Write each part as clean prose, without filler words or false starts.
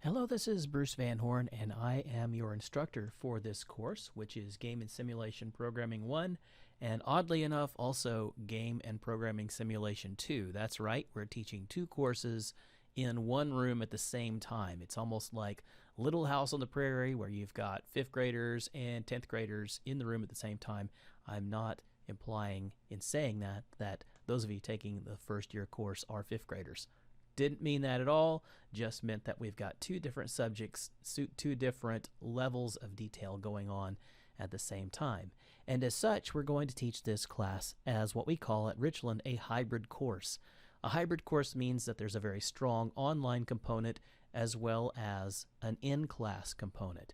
Hello, this is Bruce Van Horn, and I am your instructor for this course, which is Game and Simulation Programming 1, and oddly enough, also Game and Programming Simulation 2. That's right, we're teaching two courses in one room at the same time. It's almost like Little House on the Prairie, where you've got 5th graders and 10th graders in the room at the same time. I'm not implying in saying that those of you taking the first year course are 5th graders. Didn't mean that at all, just meant that we've got two different subjects, two different levels of detail going on at the same time. And as such, we're going to teach this class as what we call at Richland a hybrid course. A hybrid course means that there's a very strong online component as well as an in-class component.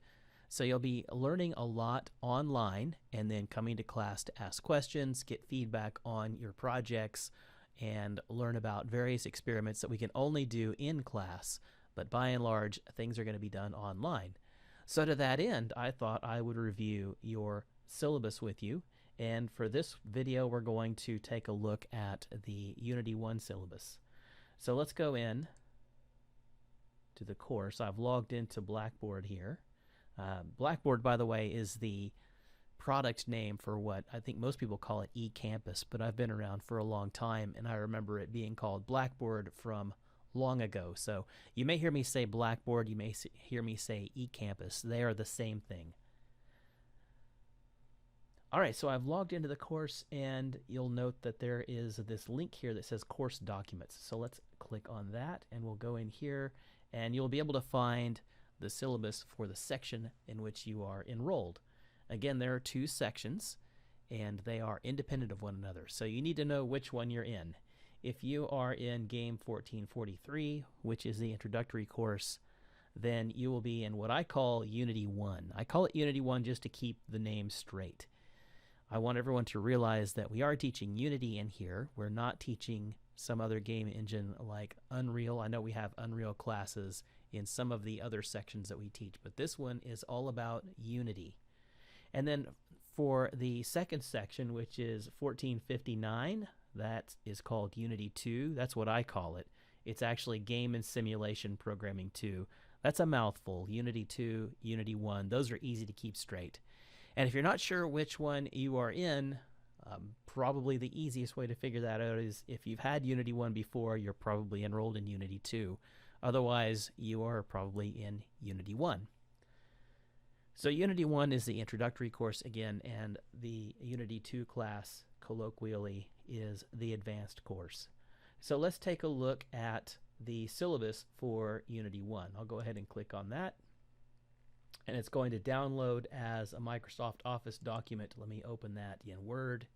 So you'll be learning a lot online and then coming to class to ask questions, get feedback on your projects, and learn about various experiments that we can only do in class, but by and large, things are going to be done online. So to that end, I thought I would review your syllabus with you, and for this video, we're going to take a look at the Unity 1 syllabus. So let's go in to the course. I've logged into Blackboard here. Blackboard, by the way, is the product name for what I think most people call it eCampus, but I've been around for a long time and I remember it being called Blackboard from long ago. So you may hear me say Blackboard, you may hear me say eCampus. They are the same thing. Alright, so I've logged into the course and you'll note that there is this link here that says course documents. So let's click on that and we'll go in here and you'll be able to find the syllabus for the section in which you are enrolled. Again, there are two sections, and they are independent of one another, so you need to know which one you're in. If you are in GAME-1443, which is the introductory course, then you will be in what I call Unity 1. I call it Unity 1 just to keep the name straight. I want everyone to realize that we are teaching Unity in here. We're not teaching some other game engine like Unreal. I know we have Unreal classes in some of the other sections that we teach, but this one is all about Unity. And then for the second section, which is 1459, that is called Unity 2. That's what I call it. It's actually Game and Simulation Programming 2. That's a mouthful. Unity 2, Unity 1. Those are easy to keep straight. And if you're not sure which one you are in, probably the easiest way to figure that out is if you've had Unity 1 before, you're probably enrolled in Unity 2. Otherwise, you are probably in Unity 1. So Unity 1 is the introductory course again, and the Unity 2 class, colloquially, is the advanced course. So let's take a look at the syllabus for Unity 1. I'll go ahead and click on that. And it's going to download as a Microsoft Office document. Let me open that in Word.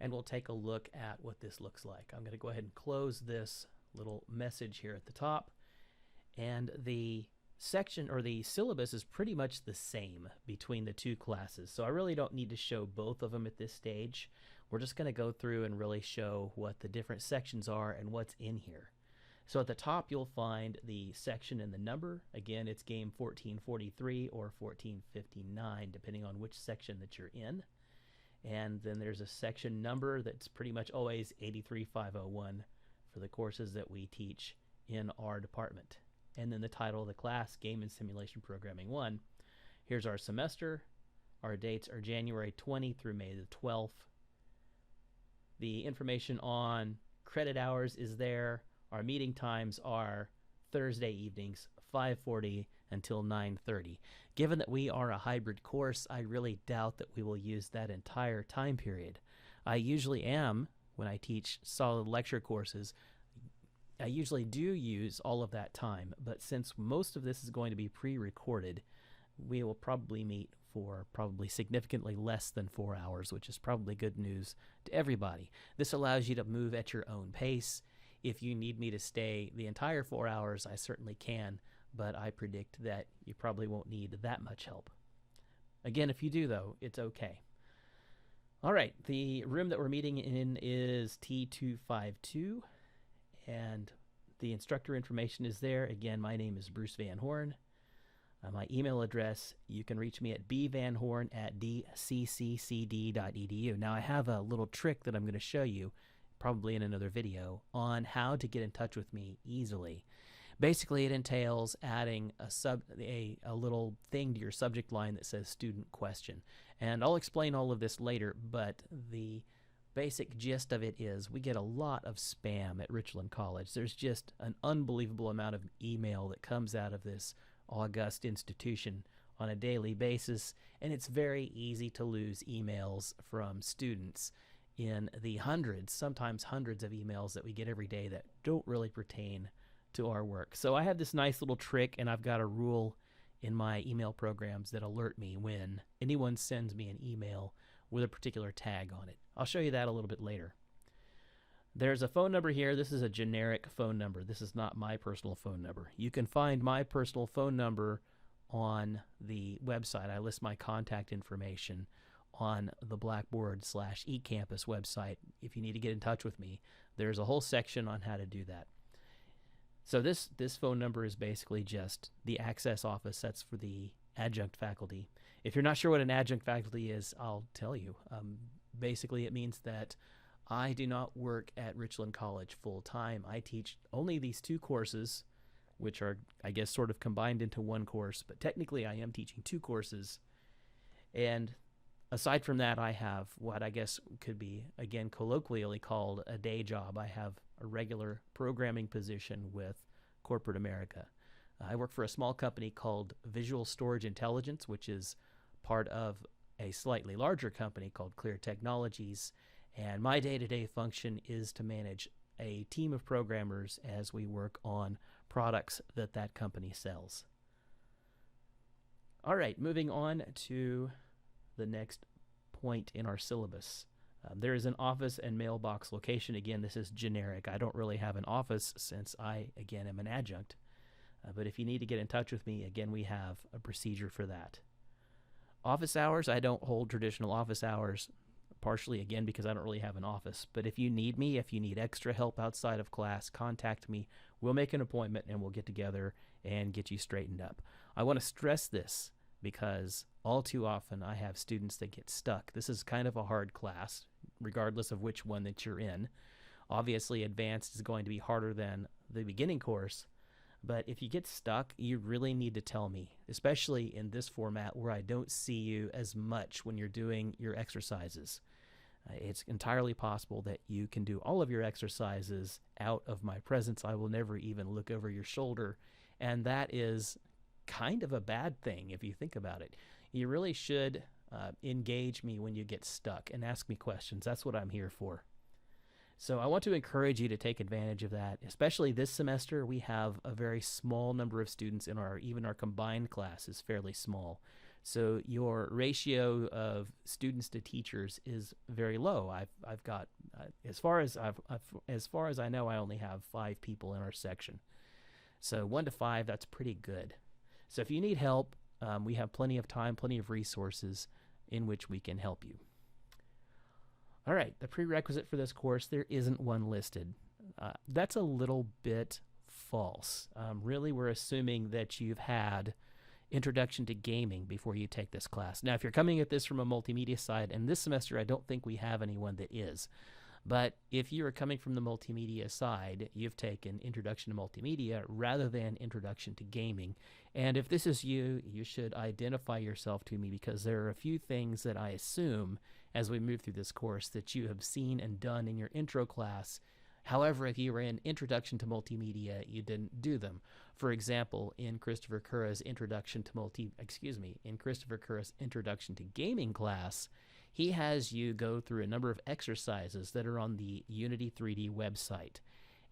And we'll take a look at what this looks like. I'm going to go ahead and close this little message here at the top. And the section or the syllabus is pretty much the same between the two classes, so I really don't need to show both of them at this stage. We're just going to go through and really show what the different sections are and what's in here. So at the top you'll find the section and the number. Again, it's Game 1443 or 1459 depending on which section that you're in, and then there's a section number that's pretty much always 83501 for the courses that we teach in our department. And then the title of the class, Game and Simulation Programming 1. Here's our semester. Our dates are January 20 through May the 12th. The information on credit hours is there. Our meeting times are Thursday evenings, 5:40 until 9:30. Given that we are a hybrid course, I really doubt that we will use that entire time period. I usually am, when I teach solid lecture courses, I usually do use all of that time, but since most of this is going to be pre-recorded, we will probably meet for probably significantly less than 4 hours, which is probably good news to everybody. This allows you to move at your own pace. If you need me to stay the entire 4 hours, I certainly can, but I predict that you probably won't need that much help. Again, if you do, though, it's okay. All right, the room that we're meeting in is T252. And the instructor information is there. Again, my name is Bruce Van Horn. My email address, you can reach me at bvanhorn@dcccd.edu. Now, I have a little trick that I'm going to show you, probably in another video, on how to get in touch with me easily. Basically, it entails adding a little thing to your subject line that says student question. And I'll explain all of this later, but the basic gist of it is we get a lot of spam at Richland College. There's just an unbelievable amount of email that comes out of this august institution on a daily basis, and it's very easy to lose emails from students in the hundreds, sometimes hundreds of emails that we get every day that don't really pertain to our work. So I have this nice little trick, and I've got a rule in my email programs that alert me when anyone sends me an email with a particular tag on it. I'll show you that a little bit later. There's a phone number here. This is a generic phone number. This is not my personal phone number. You can find my personal phone number on the website. I list my contact information on the Blackboard/eCampus website. If you need to get in touch with me, there's a whole section on how to do that. So this phone number is basically just the access office. That's for the adjunct faculty. If you're not sure what an adjunct faculty is, I'll tell you. Basically, it means that I do not work at Richland College full time. I teach only these 2 courses, which are, I guess, sort of combined into one course, but technically I am teaching 2 courses. And aside from that, I have what I guess could be, again, colloquially called a day job. I have a regular programming position with corporate America. I work for a small company called Visual Storage Intelligence, which is part of a slightly larger company called Clear Technologies. And my day-to-day function is to manage a team of programmers as we work on products that that company sells. All right, moving on to the next point in our syllabus. There is an office and mailbox location. Again, this is generic. I don't really have an office since I, again, am an adjunct. But if you need to get in touch with me, again, we have a procedure for that. Office hours, I don't hold traditional office hours, partially, again, because I don't really have an office. But if you need me, if you need extra help outside of class, contact me. We'll make an appointment, and we'll get together and get you straightened up. I want to stress this because all too often I have students that get stuck. This is kind of a hard class, regardless of which one that you're in. Obviously, advanced is going to be harder than the beginning course, but if you get stuck, you really need to tell me, especially in this format where I don't see you as much when you're doing your exercises. It's entirely possible that you can do all of your exercises out of my presence. I will never even look over your shoulder, and that is kind of a bad thing if you think about it. You really should engage me when you get stuck and ask me questions. That's what I'm here for. So I want to encourage you to take advantage of that. Especially this semester, we have a very small number of students in even our combined class is fairly small. So your ratio of students to teachers is very low. I've got as far as I know, I only have 5 people in our section. So 1 to 5, that's pretty good. So if you need help, we have plenty of time, plenty of resources in which we can help you. All right, the prerequisite for this course, there isn't one listed. That's a little bit false. Really, we're assuming that you've had Introduction to Gaming before you take this class. Now, if you're coming at this from a multimedia side, and this semester I don't think we have anyone that is, but if you are coming from the multimedia side, you've taken Introduction to Multimedia rather than Introduction to Gaming. And if this is you, you should identify yourself to me because there are a few things that I assume as we move through this course that you have seen and done in your intro class. However, if you were in Introduction to Multimedia, you didn't do them. For example, in Christopher Curra's Introduction to Gaming class, he has you go through a number of exercises that are on the Unity 3D website.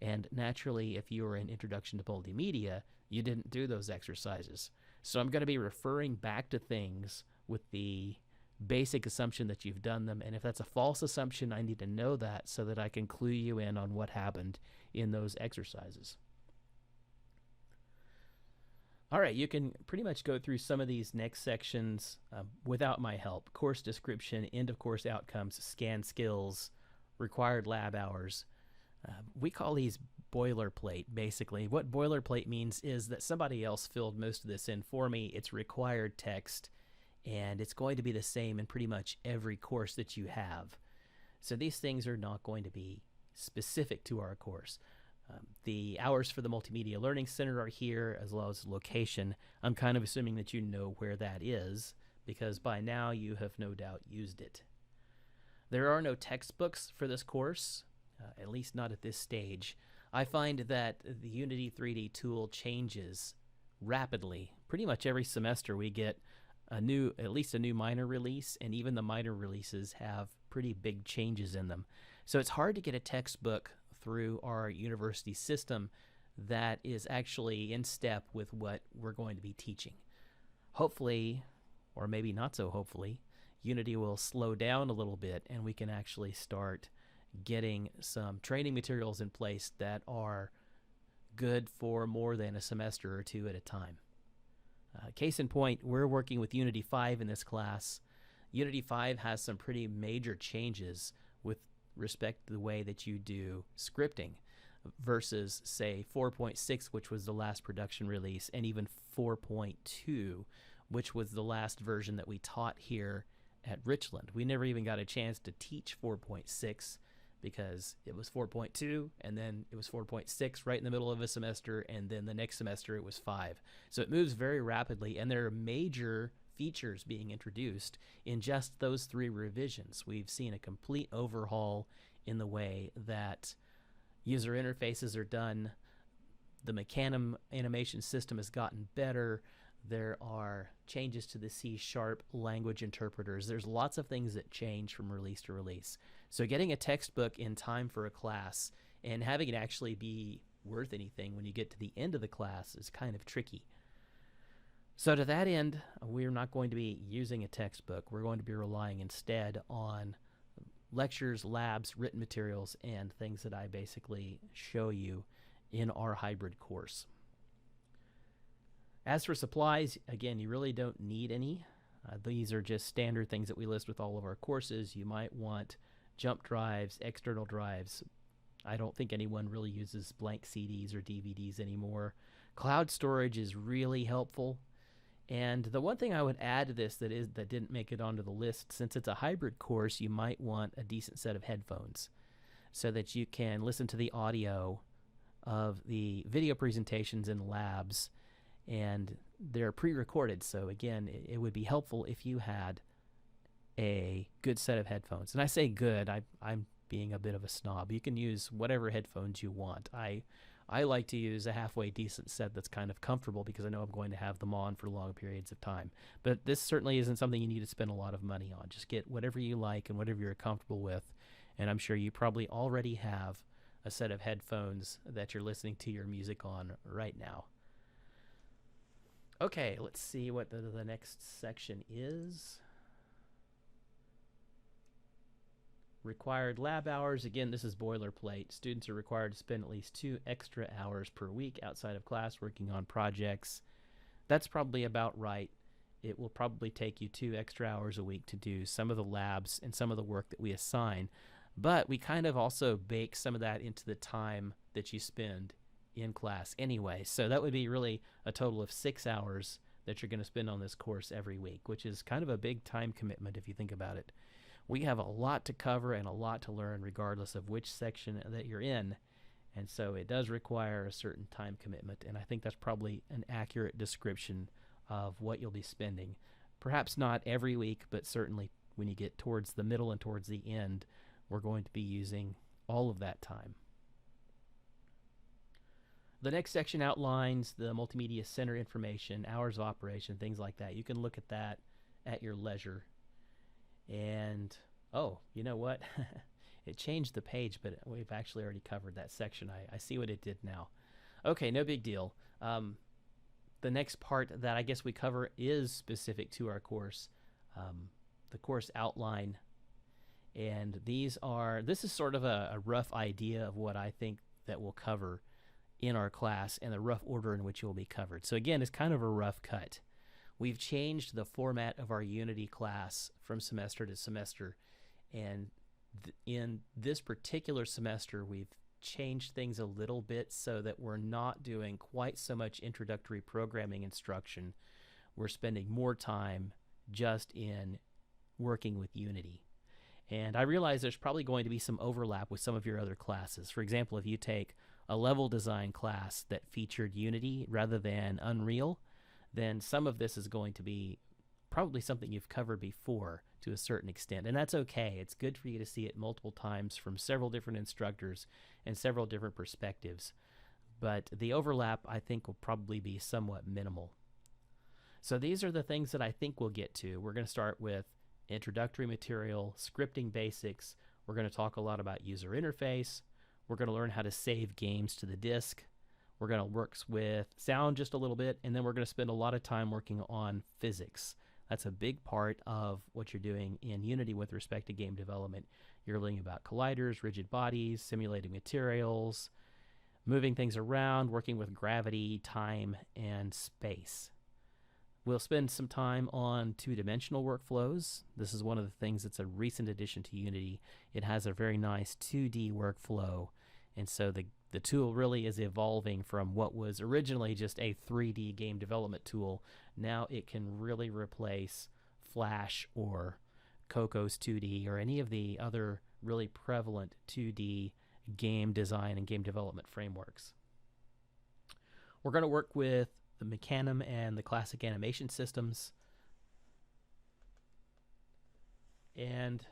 And naturally, if you were in Introduction to Multimedia, you didn't do those exercises. So I'm going to be referring back to things with the basic assumption that you've done them. And if that's a false assumption, I need to know that so that I can clue you in on what happened in those exercises. All right, you can pretty much go through some of these next sections without my help. Course description, end of course outcomes, scan skills, required lab hours. We call these boilerplate, basically. What boilerplate means is that somebody else filled most of this in for me. It's required text, and it's going to be the same in pretty much every course that you have. So these things are not going to be specific to our course. The hours for the Multimedia Learning Center are here, as well as location. I'm kind of assuming that you know where that is, because by now you have no doubt used it. There are no textbooks for this course, at least not at this stage. I find that the Unity 3D tool changes rapidly. Pretty much every semester we get at least a new minor release, and even the minor releases have pretty big changes in them. So it's hard to get a textbook through our university system that is actually in step with what we're going to be teaching. Hopefully, or maybe not so hopefully, Unity will slow down a little bit and we can actually start getting some training materials in place that are good for more than a semester or two at a time. Case in point, we're working with Unity 5 in this class. Unity 5 has some pretty major changes with respect to the way that you do scripting versus, say, 4.6, which was the last production release, and even 4.2, which was the last version that we taught here at Richland. We never even got a chance to teach 4.6 because it was 4.2, and then it was 4.6 right in the middle of a semester, and then the next semester it was 5. So it moves very rapidly, and there are major features being introduced in just those 3 revisions. We've seen a complete overhaul in the way that user interfaces are done. The Mecanum animation system has gotten better. There are changes to the C# language interpreters. There's lots of things that change from release to release. So getting a textbook in time for a class and having it actually be worth anything when you get to the end of the class is kind of tricky. So to that end, we're not going to be using a textbook. We're going to be relying instead on lectures, labs, written materials, and things that I basically show you in our hybrid course. As for supplies, again, you really don't need any. These are just standard things that we list with all of our courses. You might want jump drives, external drives. I don't think anyone really uses blank CDs or DVDs anymore. Cloud storage is really helpful. And the one thing I would add to this that didn't make it onto the list, since it's a hybrid course, you might want a decent set of headphones so that you can listen to the audio of the video presentations in labs, and they're pre-recorded. So again, it would be helpful if you had a good set of headphones. And I say good, I'm being a bit of a snob. You can use whatever headphones you want. I like to use a halfway decent set that's kind of comfortable because I know I'm going to have them on for long periods of time. But this certainly isn't something you need to spend a lot of money on. Just get whatever you like and whatever you're comfortable with. And I'm sure you probably already have a set of headphones that you're listening to your music on right now. Okay, let's see what the next section is. Required lab hours. Again, this is boilerplate. Students are required to spend at least 2 extra hours per week outside of class working on projects. That's probably about right. It will probably take you 2 extra hours a week to do some of the labs and some of the work that we assign. But we kind of also bake some of that into the time that you spend in class anyway. So that would be really a total of 6 hours that you're going to spend on this course every week, which is kind of a big time commitment if you think about it. We have a lot to cover and a lot to learn regardless of which section that you're in, and so it does require a certain time commitment, and I think that's probably an accurate description of what you'll be spending. Perhaps not every week, but certainly when you get towards the middle and towards the end, we're going to be using all of that time. The next section outlines the Multimedia Center information, hours of operation, things like that. You can look at that at your leisure. And, oh, you know what? It changed the page, but we've actually already covered that section. I see what it did now. Okay, no big deal. The next part that I guess we cover is specific to our course, the course outline. And this is sort of a rough idea of what I think that we'll cover in our class and the rough order in which it will be covered. So again, it's kind of a rough cut. We've changed the format of our Unity class from semester to semester, and in this particular semester we've changed things a little bit so that we're not doing quite so much introductory programming instruction. We're spending more time just in working with Unity. And I realize there's probably going to be some overlap with some of your other classes. For example, if you take a level design class that featured Unity rather than Unreal, then some of this is going to be probably something you've covered before to a certain extent, and that's okay. It's good for you to see it multiple times from several different instructors and several different perspectives, but the overlap I think will probably be somewhat minimal. So these are the things that I think we'll get to. We're going to start with introductory material, scripting basics. We're going to talk a lot about user interface. We're going to learn how to save games to the disk. We're going to work with sound just a little bit, and then we're going to spend a lot of time working on physics. That's a big part of what you're doing in Unity with respect to game development. You're learning about colliders, rigid bodies, simulating materials, moving things around, working with gravity, time, and space. We'll spend some time on two-dimensional workflows. This is one of the things that's a recent addition to Unity. It has a very nice 2D workflow, and so the tool really is evolving from what was originally just a 3D game development tool. Now it can really replace Flash or Coco's 2D or any of the other really prevalent 2D game design and game development frameworks. We're going to work with the Mecanum and the classic animation systems. And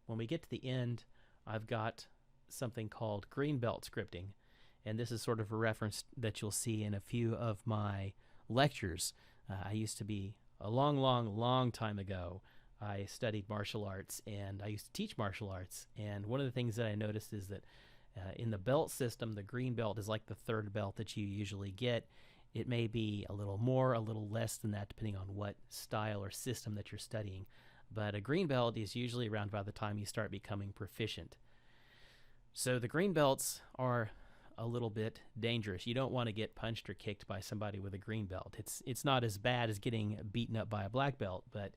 when we get to the end, I've got something called Greenbelt scripting. And this is sort of a reference that you'll see in a few of my lectures. I used to be, a long time ago, I studied martial arts and I used to teach martial arts. And one of the things that I noticed is that in the belt system, the green belt is like the third belt that you usually get. It may be a little more, a little less than that, depending on what style or system that you're studying. But a green belt is usually around by the time you start becoming proficient. So the green belts are a little bit dangerous. You don't want to get punched or kicked by somebody with a green belt. It's not as bad as getting beaten up by a black belt, but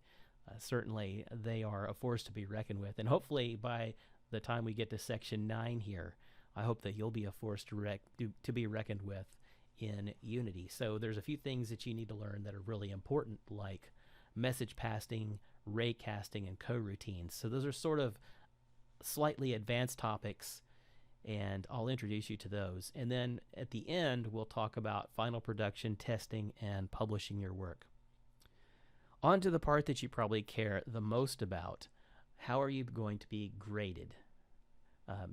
certainly they are a force to be reckoned with. And hopefully by the time we get to section 9 here, I hope that you'll be a force to be reckoned with in Unity. So there's a few things that you need to learn that are really important, like message passing, ray casting, and coroutines. So those are sort of slightly advanced topics, and I'll introduce you to those. And then at the end, we'll talk about final production, testing, and publishing your work. On to the part that you probably care the most about. How are you going to be graded?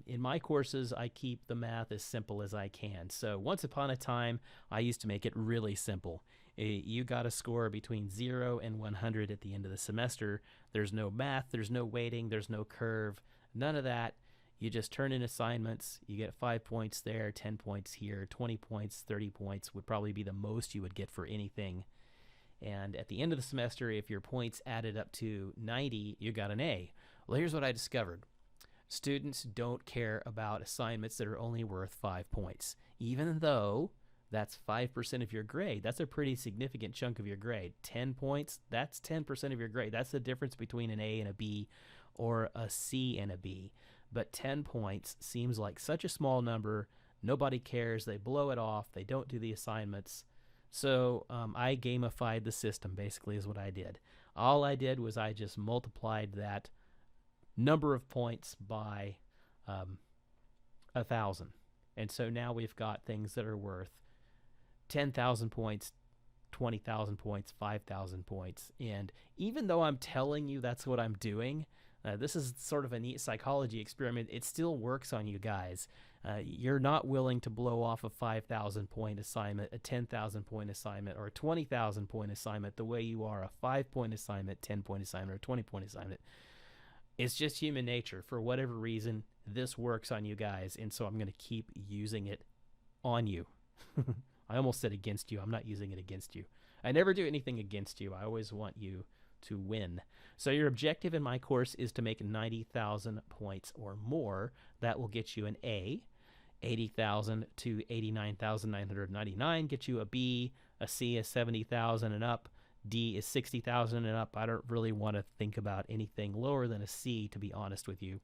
In my courses, I keep the math as simple as I can. So once upon a time, I used to make it really simple. You got a score between 0 and 100 at the end of the semester. There's no math, there's no weighting, there's no curve, none of that. You just turn in assignments. You get 5 points there, 10 points here, 20 points, 30 points would probably be the most you would get for anything. And at the end of the semester, if your points added up to 90, you got an A. Well, here's what I discovered. Students don't care about assignments that are only worth 5 points. Even though that's 5% of your grade, that's a pretty significant chunk of your grade. 10 points, that's 10% of your grade. That's the difference between an A and a B or a C and a B. But 10 points seems like such a small number. Nobody cares. They blow it off. They don't do the assignments. So I gamified the system, basically, is what I did. All I did was I just multiplied that number of points by 1,000. And so now we've got things that are worth 10,000 points, 20,000 points, 5,000 points. And even though I'm telling you that's what I'm doing, this is sort of a neat psychology experiment. It still works on you guys. You're not willing to blow off a 5,000 point assignment, a 10,000 point assignment, or a 20,000 point assignment the way you are a 5 point assignment, 10 point assignment, or a 20 point assignment. It's just human nature. For whatever reason, this works on you guys, and so I'm going to keep using it on you. I almost said against you. I'm not using it against you. I never do anything against you. I always want you to win. So your objective in my course is to make 90,000 points or more. That will get you an A. 80,000 to 89,999 gets you a B. A C is 70,000 and up. D is 60,000 and up. I don't really want to think about anything lower than a C, to be honest with you.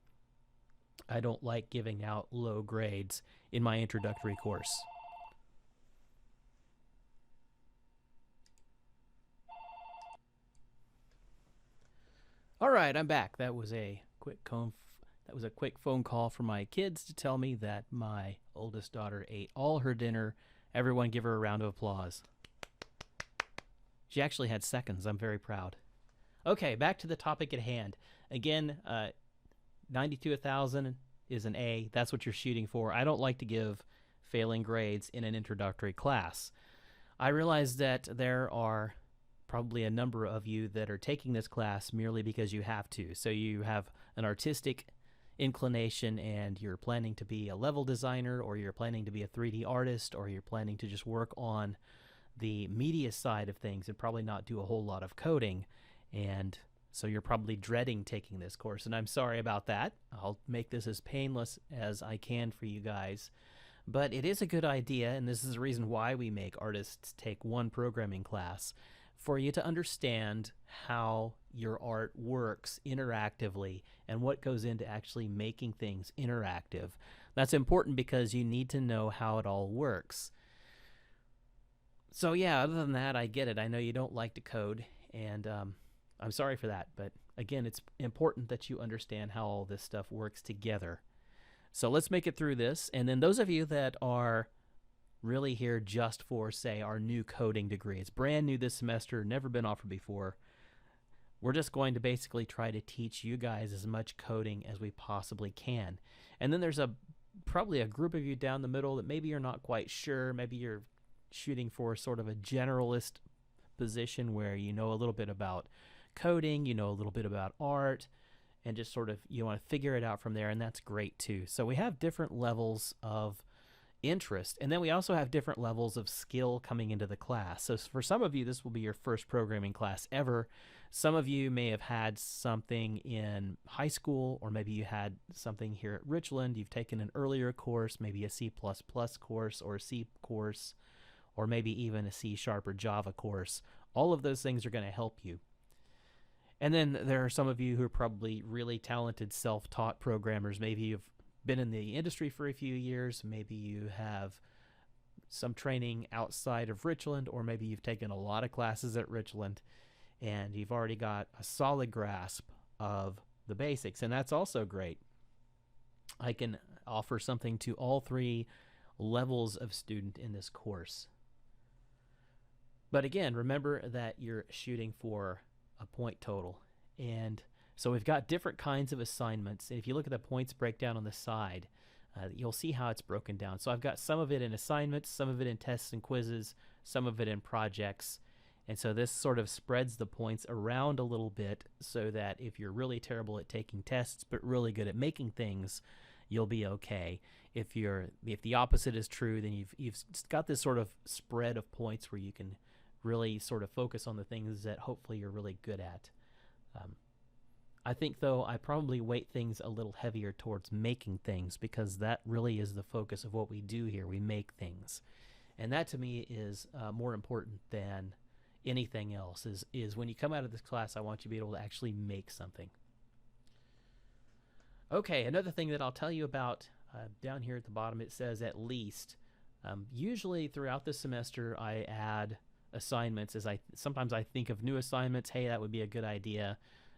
I don't like giving out low grades in my introductory course. All right, I'm back. That was a quick That was a quick phone call from my kids to tell me that my oldest daughter ate all her dinner. Everyone give her a round of applause. She actually had seconds. I'm very proud. Okay, back to the topic at hand. Again, 92,000 is an A. That's what you're shooting for. I don't like to give failing grades in an introductory class. I realize that there are probably a number of you that are taking this class merely because you have to. So you have an artistic inclination and you're planning to be a level designer, or you're planning to be a 3D artist, or you're planning to just work on the media side of things and probably not do a whole lot of coding. And so you're probably dreading taking this course, and I'm sorry about that. I'll make this as painless as I can for you guys. But it is a good idea, and this is the reason why we make artists take one programming class, for you to understand how your art works interactively and what goes into actually making things interactive. That's important because you need to know how it all works. So yeah, other than that, I get it. I know you don't like to code, and I'm sorry for that. But again, it's important that you understand how all this stuff works together. So let's make it through this. And then those of you that are really here just for, say, our new coding degree, it's brand new this semester, never been offered before. We're just going to basically try to teach you guys as much coding as we possibly can. And then there's probably a group of you down the middle that maybe you're not quite sure. Maybe you're shooting for sort of a generalist position where you know a little bit about coding, you know a little bit about art, and just sort of you want to figure it out from there, and that's great too. So we have different levels of interest, and then we also have different levels of skill coming into the class. So for some of you, this will be your first programming class ever. Some of you may have had something in high school, or maybe you had something here at Richland. You've taken an earlier course, maybe a C++ course or a C course, or maybe even a C# or Java course. All of those things are going to help you. And then there are some of you who are probably really talented self-taught programmers. Maybe you've been in the industry for a few years. Maybe you have some training outside of Richland, or maybe you've taken a lot of classes at Richland and you've already got a solid grasp of the basics, and that's also great. I can offer something to all three levels of student in this course. But again, remember that you're shooting for a point total. And so we've got different kinds of assignments. And if you look at the points breakdown on the side, you'll see how it's broken down. So I've got some of it in assignments, some of it in tests and quizzes, some of it in projects. And so this sort of spreads the points around a little bit so that if you're really terrible at taking tests but really good at making things, you'll be okay. If the opposite is true, then you've got this sort of spread of points where you can really sort of focus on the things that hopefully you're really good at. I think, though, I probably weight things a little heavier towards making things, because that really is the focus of what we do here. We make things. And that, to me, is more important than anything else, is when you come out of this class, I want you to be able to actually make something. Okay, another thing that I'll tell you about, down here at the bottom, it says at least. Usually throughout the semester, I add assignments. Sometimes I think of new assignments. Hey, that would be a good idea.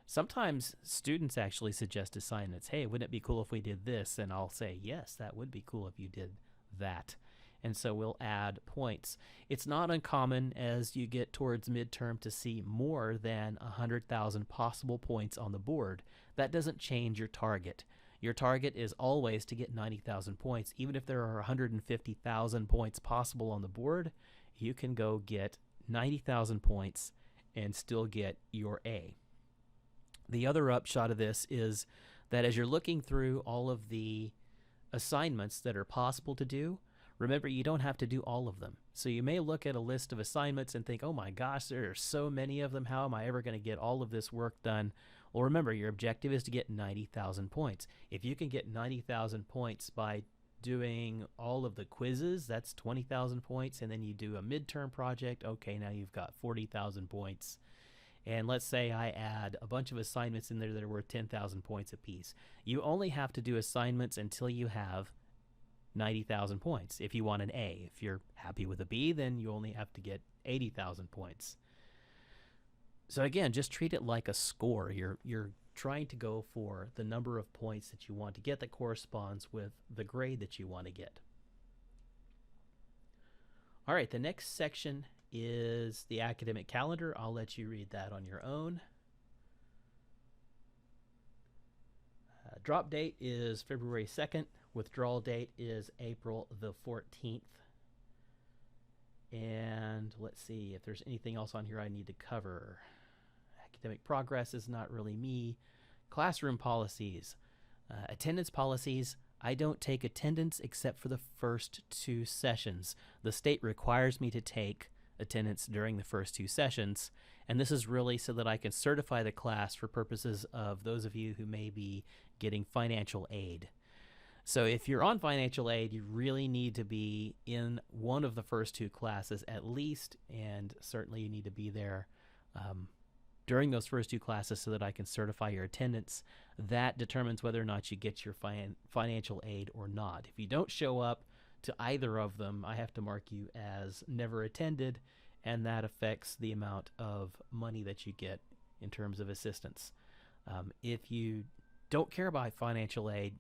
Sometimes students actually suggest assignments. Hey, wouldn't it be cool if we did this? And I'll say, yes, that would be cool if you did that. And so we'll add points. It's not uncommon as you get towards midterm to see more than 100,000 possible points on the board. That doesn't change your target. Your target is always to get 90,000 points. Even if there are 150,000 points possible on the board, you can go get 90,000 points and still get your A. The other upshot of this is that as you're looking through all of the assignments that are possible to do, remember, you don't have to do all of them. So you may look at a list of assignments and think, oh my gosh, there are so many of them. How am I ever going to get all of this work done? Well, remember, your objective is to get 90,000 points. If you can get 90,000 points by doing all of the quizzes, that's 20,000 points. And then you do a midterm project. Okay, now you've got 40,000 points. And let's say I add a bunch of assignments in there that are worth 10,000 points apiece. You only have to do assignments until you have 90,000 points if you want an A. If you're happy with a B, then you only have to get 80,000 points. So again, just treat it like a score. You're trying to go for the number of points that you want to get that corresponds with the grade that you want to get. All right, the next section is the academic calendar. I'll let you read that on your own. Drop date is February 2nd. Withdrawal date is April the 14th. And let's see if there's anything else on here I need to cover. Academic progress is not really me. Classroom policies. Attendance policies. I don't take attendance except for the first 2 sessions. The state requires me to take attendance during the first 2 sessions, and this is really so that I can certify the class for purposes of those of you who may be getting financial aid. So if you're on financial aid, you really need to be in one of the first 2 classes at least, and certainly you need to be there during those first 2 classes so that I can certify your attendance. That determines whether or not you get your financial aid or not. If you don't show up to either of them, I have to mark you as never attended, and that affects the amount of money that you get in terms of assistance. If you don't care about financial aid,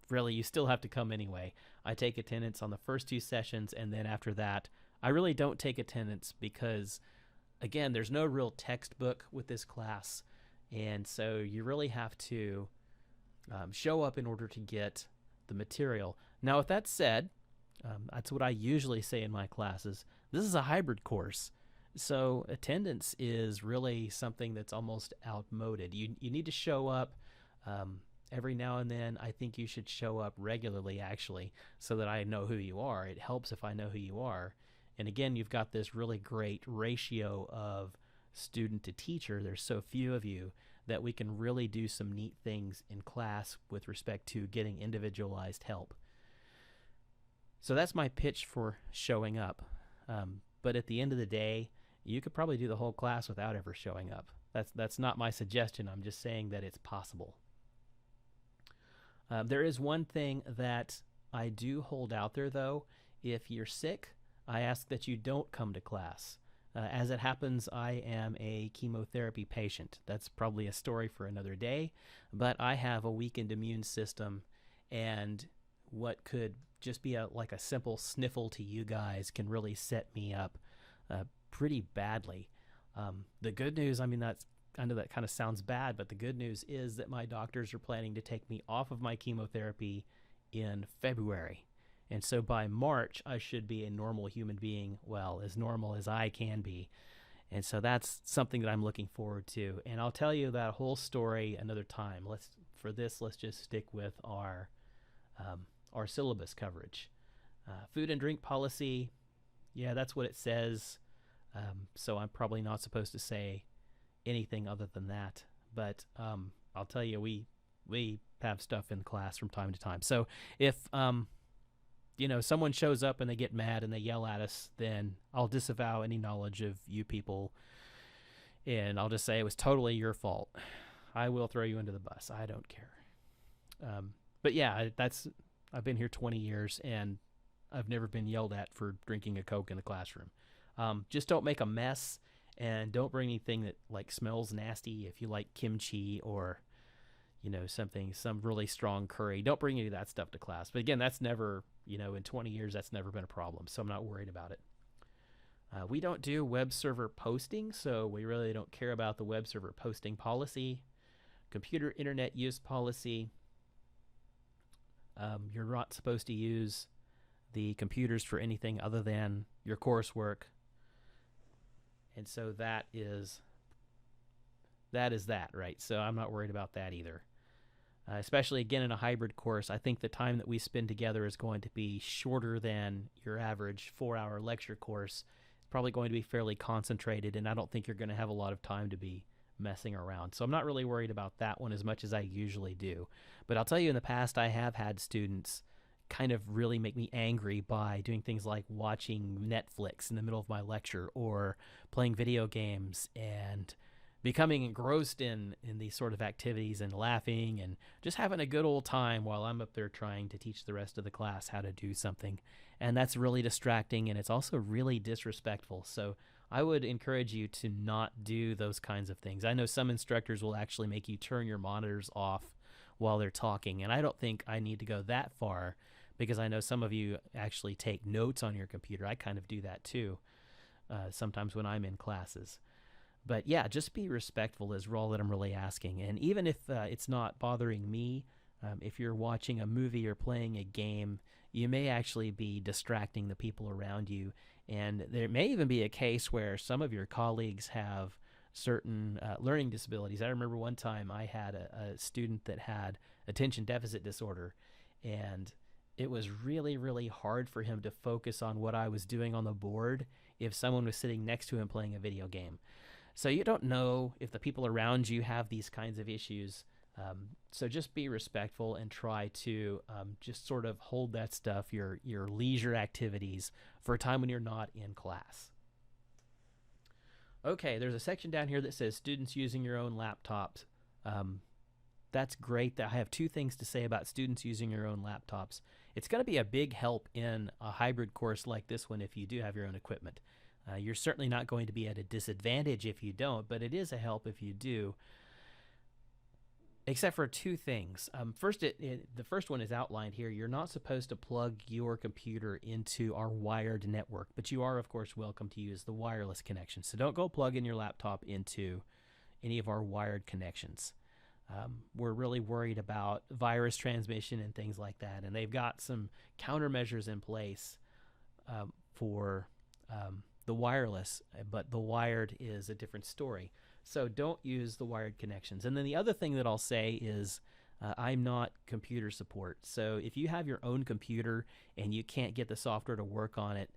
really, you still have to come anyway. I take attendance on the first 2 sessions, and then after that, I really don't take attendance because, again, there's no real textbook with this class, and so you really have to show up in order to get the material. Now, with that said, that's what I usually say in my classes. This is a hybrid course, so attendance is really something that's almost outmoded. You need to show up every now and then. I think you should show up regularly, actually, so that I know who you are. It helps if I know who you are. And again, you've got this really great ratio of student to teacher. There's so few of you that we can really do some neat things in class with respect to getting individualized help. So that's my pitch for showing up. But at the end of the day, you could probably do the whole class without ever showing up. That's not my suggestion. I'm just saying that it's possible. There is one thing that I do hold out there, though. If you're sick, I ask that you don't come to class. As it happens, I am a chemotherapy patient. That's probably a story for another day, but I have a weakened immune system, and what could just be like a simple sniffle to you guys can really set me up pretty badly. The good news, I know that kind of sounds bad, but the good news is that my doctors are planning to take me off of my chemotherapy in February. And so by March, I should be a normal human being, well, as normal as I can be. And so that's something that I'm looking forward to. And I'll tell you that whole story another time. Let's just stick with our syllabus coverage. Food and drink policy, yeah, that's what it says. So I'm probably not supposed to say anything other than that. But I'll tell you, we have stuff in class from time to time. So if someone shows up and they get mad and they yell at us, then I'll disavow any knowledge of you people, and I'll just say it was totally your fault. I will throw you under the bus. I don't care. But yeah, I've been here 20 years, and I've never been yelled at for drinking a Coke in the classroom. Just don't make a mess, and don't bring anything that like smells nasty. If you like kimchi or some really strong curry, don't bring any of that stuff to class. But again, that's never, in 20 years, that's never been a problem, so I'm not worried about it. We don't do web server posting, so we really don't care about the web server posting policy. Computer internet use policy. You're not supposed to use the computers for anything other than your coursework. And so that is that, right? So I'm not worried about that either. Especially, again, in a hybrid course, I think the time that we spend together is going to be shorter than your average 4-hour lecture course. It's probably going to be fairly concentrated, and I don't think you're going to have a lot of time to be messing around. So I'm not really worried about that one as much as I usually do. But I'll tell you, in the past, I have had students kind of really make me angry by doing things like watching Netflix in the middle of my lecture or playing video games and becoming engrossed in these sort of activities and laughing and just having a good old time while I'm up there trying to teach the rest of the class how to do something. And that's really distracting, and it's also really disrespectful. So I would encourage you to not do those kinds of things. I know some instructors will actually make you turn your monitors off while they're talking, and I don't think I need to go that far because I know some of you actually take notes on your computer. I kind of do that too, sometimes when I'm in classes. But yeah, just be respectful is all that I'm really asking. And even if it's not bothering me, if you're watching a movie or playing a game, you may actually be distracting the people around you. And there may even be a case where some of your colleagues have certain learning disabilities. I remember one time I had a student that had attention deficit disorder, and it was really, really hard for him to focus on what I was doing on the board if someone was sitting next to him playing a video game. So you don't know if the people around you have these kinds of issues. So just be respectful and try to just sort of hold that stuff, your leisure activities, for a time when you're not in class. Okay, there's a section down here that says students using your own laptops. That's great. I have two things to say about students using your own laptops. It's going to be a big help in a hybrid course like this one if you do have your own equipment. You're certainly not going to be at a disadvantage if you don't, but it is a help if you do. Except for two things. First, the first one is outlined here. You're not supposed to plug your computer into our wired network, but you are, of course, welcome to use the wireless connection. So don't go plug in your laptop into any of our wired connections. We're really worried about virus transmission and things like that, and they've got some countermeasures in place for the wireless, but the wired is a different story. So don't use the wired connections. And then the other thing that I'll say is I'm not computer support. So if you have your own computer and you can't get the software to work on it,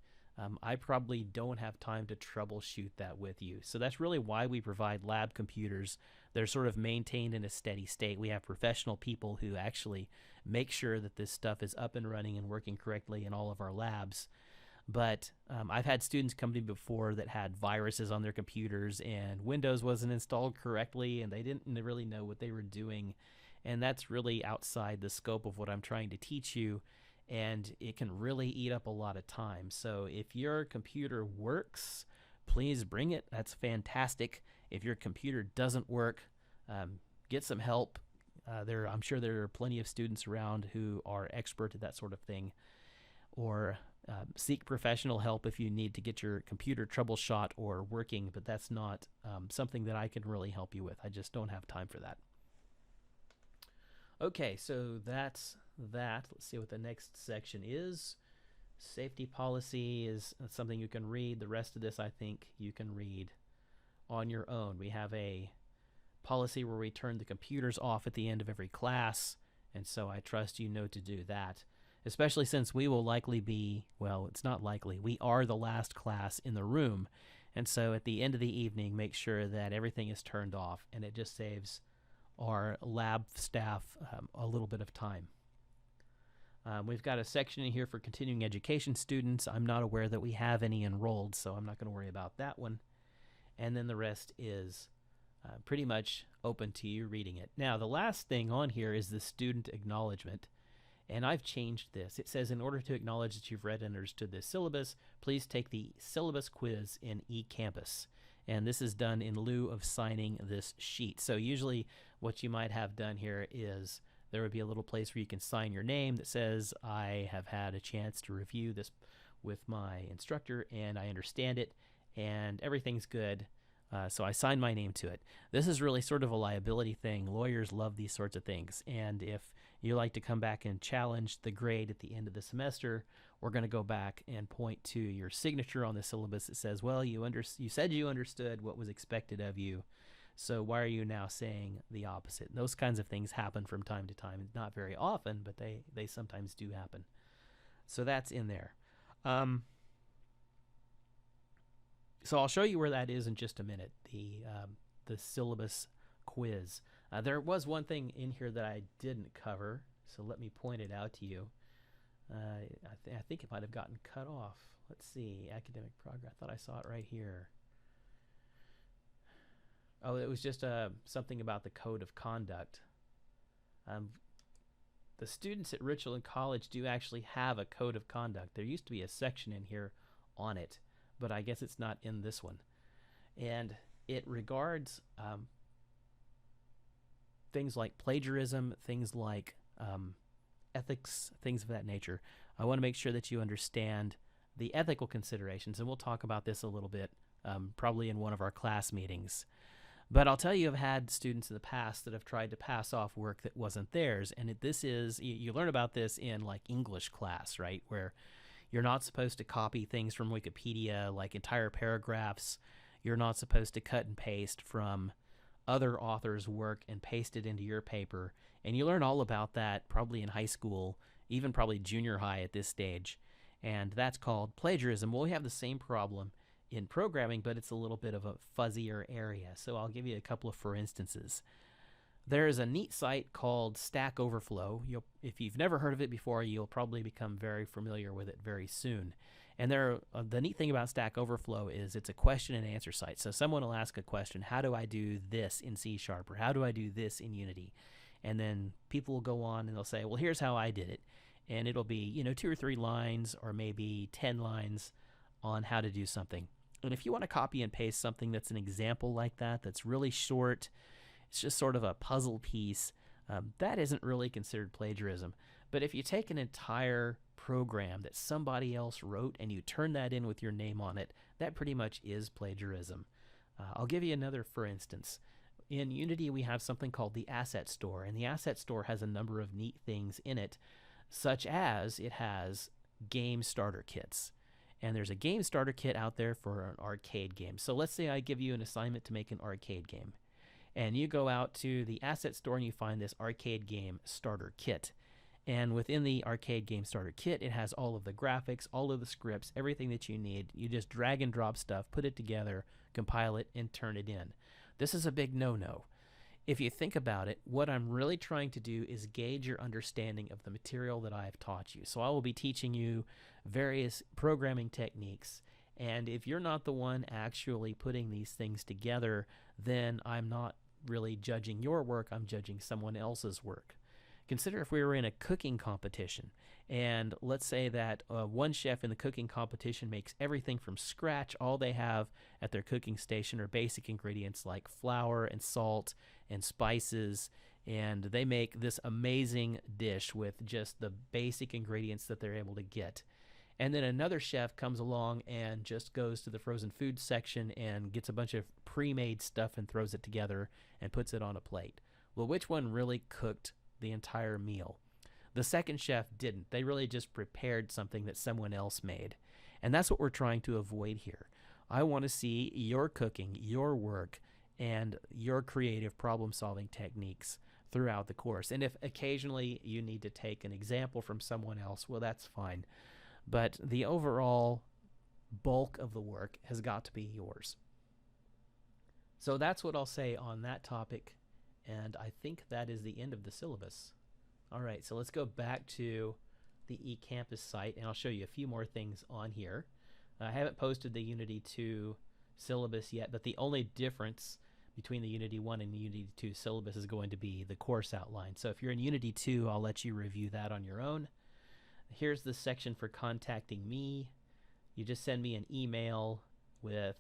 I probably don't have time to troubleshoot that with you. So that's really why we provide lab computers. They're sort of maintained in a steady state. We have professional people who actually make sure that this stuff is up and running and working correctly in all of our labs. But I've had students come to me before that had viruses on their computers and Windows wasn't installed correctly and they didn't really know what they were doing. And that's really outside the scope of what I'm trying to teach you. And it can really eat up a lot of time. So if your computer works, please bring it. That's fantastic. If your computer doesn't work, get some help. I'm sure there are plenty of students around who are expert at that sort of thing. Or seek professional help if you need to get your computer troubleshot or working, but that's not something that I can really help you with. I just don't have time for that. Okay, so that's that. Let's see what the next section is. Safety policy is something you can read. The rest of this, I think, you can read on your own. We have a policy where we turn the computers off at the end of every class, and so I trust you know to do that. Especially since we will likely be, well, it's not likely, we are the last class in the room. And so at the end of the evening, make sure that everything is turned off, and it just saves our lab staff a little bit of time. We've got a section in here for continuing education students. I'm not aware that we have any enrolled, so I'm not going to worry about that one. And then the rest is pretty much open to you reading it. Now, the last thing on here is the student acknowledgement. And I've changed this. It says, in order to acknowledge that you've read and understood this syllabus, please take the syllabus quiz in eCampus. And this is done in lieu of signing this sheet. So usually what you might have done here is there would be a little place where you can sign your name that says, I have had a chance to review this with my instructor and I understand it and everything's good. So I signed my name to it. This is really sort of a liability thing. Lawyers love these sorts of things. And if you like to come back and challenge the grade at the end of the semester, we're going to go back and point to your signature on the syllabus that says, well, you said you understood what was expected of you, so why are you now saying the opposite? And those kinds of things happen from time to time. Not very often, but they sometimes do happen. So that's in there. So I'll show you where that is in just a minute, the syllabus quiz. There was one thing in here that I didn't cover, so let me point it out to you. I think it might have gotten cut off. Let's see, academic progress. I thought I saw it right here. Oh, it was just something about the code of conduct. The students at Richland College do actually have a code of conduct. There used to be a section in here on it, but I guess it's not in this one. And it regards things like plagiarism, things like ethics, things of that nature. I want to make sure that you understand the ethical considerations, and we'll talk about this a little bit, probably in one of our class meetings. But I'll tell you, I've had students in the past that have tried to pass off work that wasn't theirs, and this is, you learn about this in like English class, right, where you're not supposed to copy things from Wikipedia, like entire paragraphs. You're not supposed to cut and paste from other authors' work and paste it into your paper. And you learn all about that probably in high school, even probably junior high at this stage. And that's called plagiarism. Well, we have the same problem in programming, but it's a little bit of a fuzzier area. So I'll give you a couple of for instances. There is a neat site called Stack Overflow. If you've never heard of it before, you'll probably become very familiar with it very soon. And the neat thing about Stack Overflow is it's a question and answer site. So someone will ask a question, how do I do this in C#, or how do I do this in Unity? And then people will go on and they'll say, well, here's how I did it. And it'll be, 2 or 3 lines or maybe 10 lines on how to do something. And if you want to copy and paste something that's an example like that, that's really short, it's just sort of a puzzle piece, that isn't really considered plagiarism. But if you take an entire program that somebody else wrote and you turn that in with your name on it, that pretty much is plagiarism. I'll give you another for instance. In Unity, we have something called the Asset Store, and the Asset Store has a number of neat things in it, such as it has game starter kits. And there's a game starter kit out there for an arcade game. So let's say I give you an assignment to make an arcade game. And you go out to the Asset Store and you find this arcade game starter kit. And within the arcade game starter kit, it has all of the graphics, all of the scripts, everything that you need. You just drag and drop stuff, put it together, compile it, and turn it in. This is a big no-no. If you think about it, what I'm really trying to do is gauge your understanding of the material that I've taught you. So I will be teaching you various programming techniques, and if you're not the one actually putting these things together, then I'm not really judging your work, I'm judging someone else's work. Consider if we were in a cooking competition, and let's say that one chef in the cooking competition makes everything from scratch. All they have at their cooking station are basic ingredients like flour and salt and spices, and they make this amazing dish with just the basic ingredients that they're able to get. And then another chef comes along and just goes to the frozen food section and gets a bunch of pre-made stuff and throws it together and puts it on a plate. Well, which one really cooked the entire meal? The second chef didn't. They really just prepared something that someone else made. And that's what we're trying to avoid here. I want to see your cooking, your work, and your creative problem-solving techniques throughout the course. And if occasionally you need to take an example from someone else, well, that's fine. But the overall bulk of the work has got to be yours. So that's what I'll say on that topic. And I think that is the end of the syllabus. All right, so let's go back to the eCampus site, and I'll show you a few more things on here. I haven't posted the Unity 2 syllabus yet, but the only difference between the Unity 1 and the Unity 2 syllabus is going to be the course outline. So if you're in Unity 2, I'll let you review that on your own. Here's the section for contacting me. You just send me an email with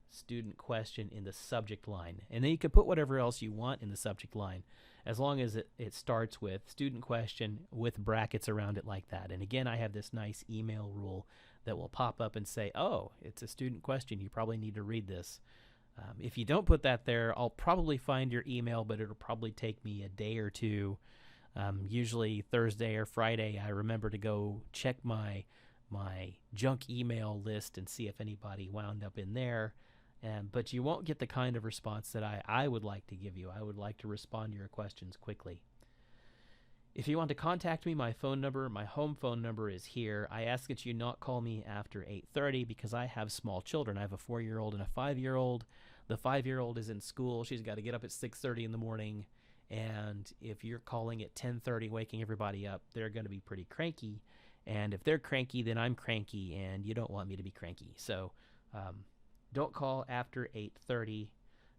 student question in the subject line, and then you can put whatever else you want in the subject line as long as it starts with student question with brackets around it like that. And again, I have this nice email rule that will pop up and say, oh, it's a student question, you probably need to read this. If you don't put that there, I'll probably find your email, but it'll probably take me a day or two. Usually Thursday or Friday I remember to go check my junk email list and see if anybody wound up in there. But you won't get the kind of response that I would like to give you. I would like to respond to your questions quickly. If you want to contact me, my phone number, my home phone number is here. I ask that you not call me after 8:30 because I have small children. I have a 4-year-old and a 5-year-old. The 5-year-old is in school. She's got to get up at 6:30 in the morning. And if you're calling at 10:30, waking everybody up, they're going to be pretty cranky. And if they're cranky, then I'm cranky, and you don't want me to be cranky. So don't call after 8:30,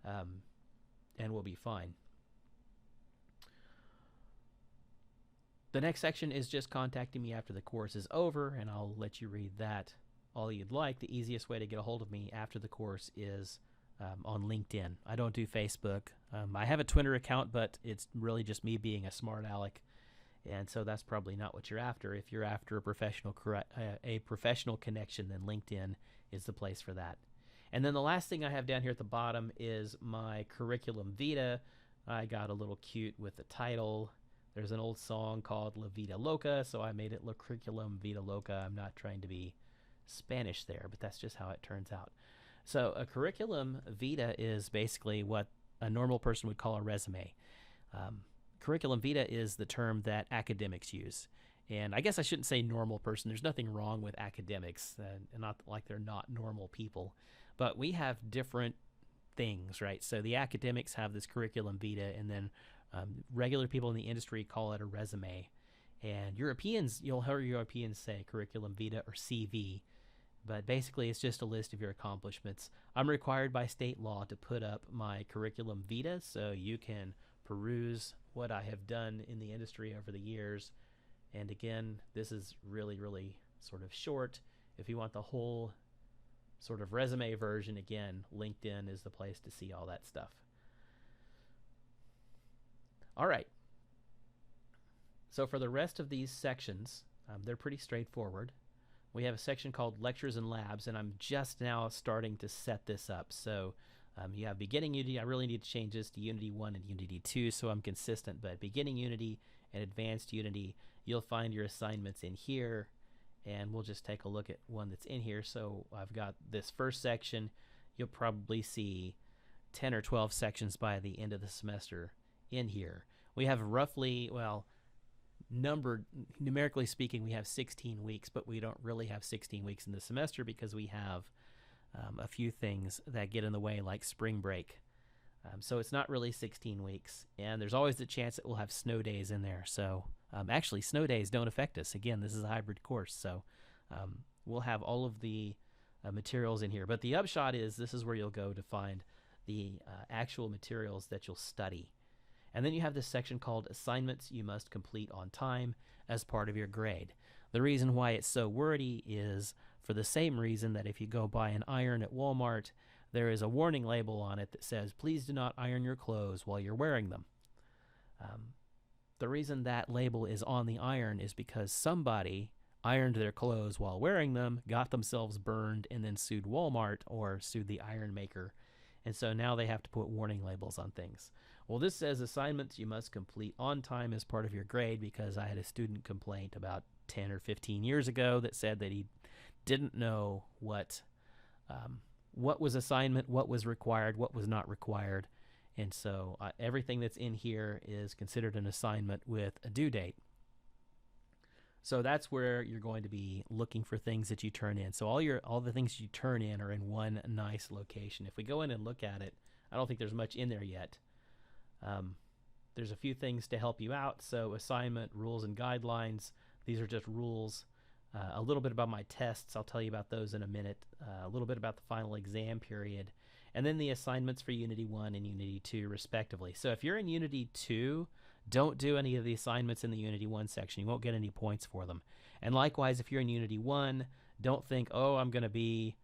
and we'll be fine. The next section is just contacting me after the course is over, and I'll let you read that all you'd like, the easiest way to get a hold of me after the course is on LinkedIn. I don't do Facebook. I have a Twitter account, but it's really just me being a smart aleck, and so that's probably not what you're after. If you're after a professional connection, then LinkedIn is the place for that. And then the last thing I have down here at the bottom is my curriculum vitae. I got a little cute with the title. There's an old song called La Vida Loca, so I made it La Curriculum Vita Loca. I'm not trying to be Spanish there, but that's just how it turns out. So a curriculum vitae is basically what a normal person would call a resume. Curriculum vitae is the term that academics use. And I guess I shouldn't say normal person. There's nothing wrong with academics, and not like they're not normal people. But we have different things, right? So the academics have this curriculum vitae, and then regular people in the industry call it a resume. And Europeans, you'll hear Europeans say curriculum vitae or CV, but basically it's just a list of your accomplishments. I'm required by state law to put up my curriculum vitae, so you can peruse what I have done in the industry over the years. And again, this is really, really sort of short. If you want the whole sort of resume version, again, LinkedIn is the place to see all that stuff. All right. So for the rest of these sections, they're pretty straightforward. We have a section called Lectures and Labs, and I'm just now starting to set this up. So you have beginning Unity. I really need to change this to Unity 1 and Unity 2 so I'm consistent, but beginning Unity and advanced Unity, you'll find your assignments in here, and we'll just take a look at one that's in here. So I've got this first section. You'll probably see 10 or 12 sections by the end of the semester in here. We have roughly, well, numerically speaking, we have 16 weeks, but we don't really have 16 weeks in the semester because we have a few things that get in the way, like spring break. So it's not really 16 weeks, and there's always the chance that we'll have snow days in there. So actually, snow days don't affect us. Again, this is a hybrid course, so we'll have all of the materials in here. But the upshot is this is where you'll go to find the actual materials that you'll study. And then you have this section called Assignments You Must Complete on Time as part of your grade. The reason why it's so wordy is for the same reason that if you go buy an iron at Walmart, there is a warning label on it that says, please do not iron your clothes while you're wearing them. The reason that label is on the iron is because somebody ironed their clothes while wearing them, got themselves burned, and then sued Walmart or sued the iron maker. And so now they have to put warning labels on things. Well, this says assignments you must complete on time as part of your grade because I had a student complaint about 10 or 15 years ago that said that he didn't know what was assignment, what was required, what was not required. And so everything that's in here is considered an assignment with a due date. So that's where you're going to be looking for things that you turn in. So all the things you turn in are in one nice location. If we go in and look at it, I don't think there's much in there yet. There's a few things to help you out. So assignment, rules, and guidelines. These are just rules. A little bit about my tests. I'll tell you about those in a minute. A little bit about the final exam period. And then the assignments for Unity 1 and Unity 2 respectively. So if you're in Unity 2, don't do any of the assignments in the Unity 1 section. You won't get any points for them. And likewise, if you're in Unity 1, don't think, oh, I'm going to be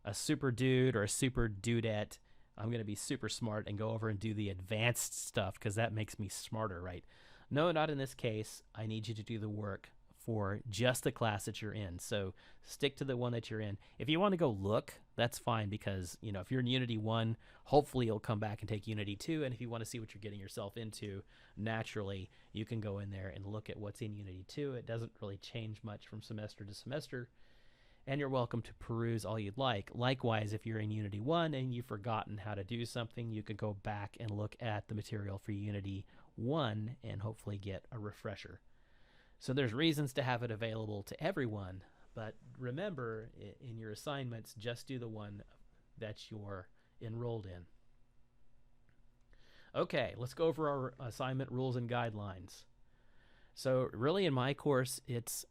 a super dude or a super dudette. I'm going to be super smart and go over and do the advanced stuff because that makes me smarter, right? No, not in this case. I need you to do the work for just the class that you're in. So stick to the one that you're in. If you want to go look, that's fine because, you know, if you're in Unity 1, hopefully you'll come back and take Unity 2. And if you want to see what you're getting yourself into, naturally, you can go in there and look at what's in Unity 2. It doesn't really change much from semester to semester. And you're welcome to peruse all you'd like. Likewise, if you're in Unity 1 and you've forgotten how to do something, you could go back and look at the material for Unity 1 and hopefully get a refresher. So there's reasons to have it available to everyone, but remember, in your assignments, just do the one that you're enrolled in. Okay, let's go over our assignment rules and guidelines. So really in my course, it's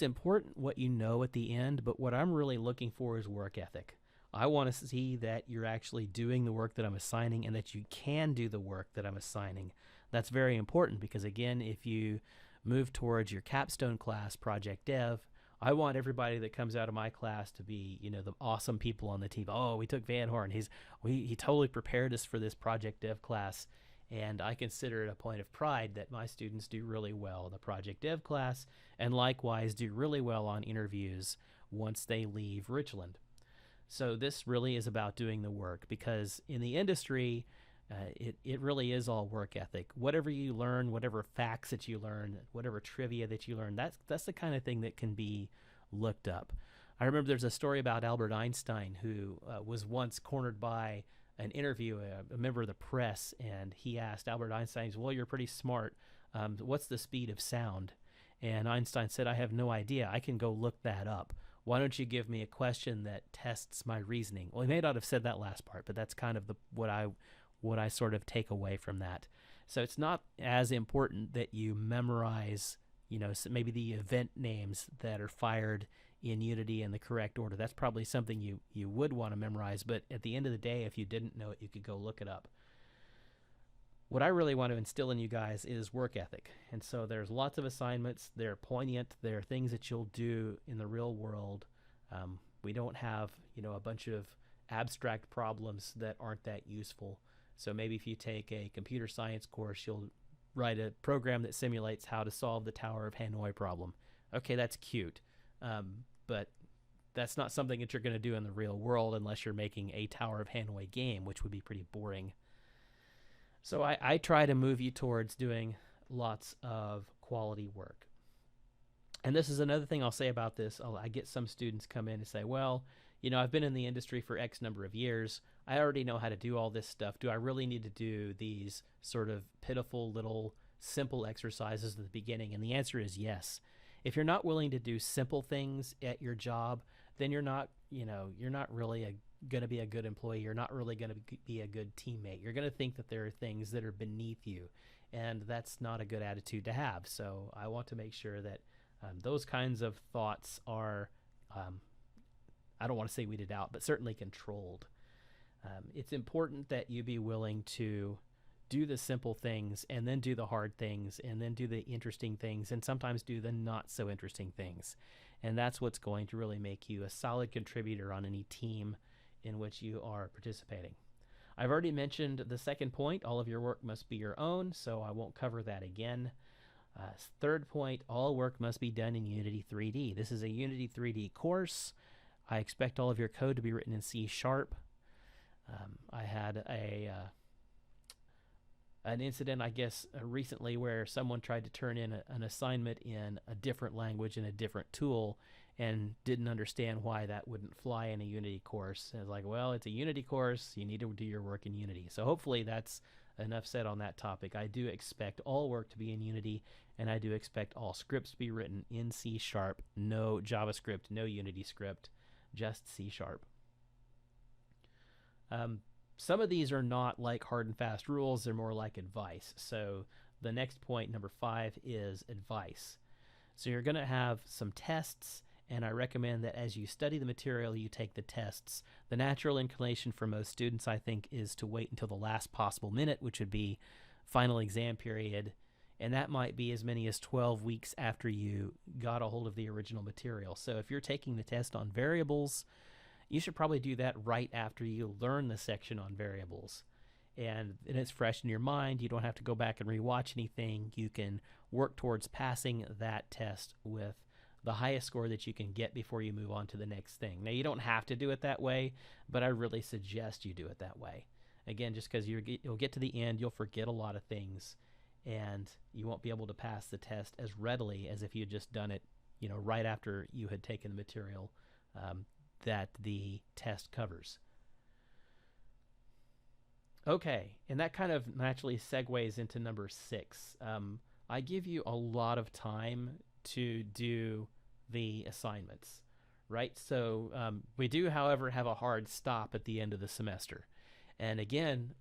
important what you know at the end, but what I'm really looking for is work ethic. I want to see that you're actually doing the work that I'm assigning and that you can do the work that I'm assigning. That's very important because, again, if you move towards your capstone class, Project Dev, I want everybody that comes out of my class to be, the awesome people on the team. Oh, we took Van Horn. He totally prepared us for this project dev class. And I consider it a point of pride that my students do really well in the project dev class, and likewise do really well on interviews once they leave Richland. So this really is about doing the work, because in the industry, it really is all work ethic. Whatever you learn, whatever facts that you learn, whatever trivia that you learn, that's the kind of thing that can be looked up. I remember there's a story about Albert Einstein, who was once cornered by an interview, a member of the press, and he asked Albert Einstein, well, you're pretty smart. What's the speed of sound? And Einstein said, I have no idea. I can go look that up. Why don't you give me a question that tests my reasoning? Well, he may not have said that last part, but that's kind of what I sort of take away from that. So it's not as important that you memorize, maybe the event names that are fired in Unity in the correct order. That's probably something you would want to memorize, but at the end of the day, if you didn't know it, you could go look it up. What I really want to instill in you guys is work ethic. And so there's lots of assignments. They're poignant. They're things that you'll do in the real world. We don't have, a bunch of abstract problems that aren't that useful. So maybe if you take a computer science course, you'll write a program that simulates how to solve the Tower of Hanoi problem. Okay, that's cute. But that's not something that you're going to do in the real world unless you're making a Tower of Hanoi game, which would be pretty boring. So I try to move you towards doing lots of quality work. And this is another thing I'll say about this. I get some students come in and say, well, I've been in the industry for X number of years. I already know how to do all this stuff. Do I really need to do these sort of pitiful little simple exercises at the beginning? And the answer is yes. If you're not willing to do simple things at your job, then you're not really going to be a good employee. You're not really going to be a good teammate. You're going to think that there are things that are beneath you, and that's not a good attitude to have. So I want to make sure that those kinds of thoughts are, I don't want to say weeded out, but certainly controlled. It's important that you be willing to do the simple things, and then do the hard things, and then do the interesting things, and sometimes do the not so interesting things. And that's what's going to really make you a solid contributor on any team in which you are participating. I've already mentioned the second point, all of your work must be your own, so I won't cover that again. Third point, all work must be done in Unity 3D. This is a Unity 3D course. I expect all of your code to be written in C#. I had an incident, I guess, recently where someone tried to turn in an assignment in a different language and a different tool and didn't understand why that wouldn't fly in a Unity course. And it's like, well, it's a Unity course. You need to do your work in Unity. So hopefully that's enough said on that topic. I do expect all work to be in Unity, and I do expect all scripts to be written in C#, no JavaScript, no Unity script, just C#. Some of these are not like hard and fast rules. They're more like advice. So the next point, number 5, is advice. So you're going to have some tests, and I recommend that as you study the material, you take the tests. The natural inclination for most students, I think, is to wait until the last possible minute, which would be final exam period, and that might be as many as 12 weeks after you got a hold of the original material. So if you're taking the test on variables, you should probably do that right after you learn the section on variables. And it's fresh in your mind. You don't have to go back and rewatch anything. You can work towards passing that test with the highest score that you can get before you move on to the next thing. Now, you don't have to do it that way, but I really suggest you do it that way. Again, just because you'll get to the end, you'll forget a lot of things, and you won't be able to pass the test as readily as if you had just done it, right after you had taken the material that the test covers. Okay, and that kind of naturally segues into number 6. I give you a lot of time to do the assignments, right? So we do, however, have a hard stop at the end of the semester. And again,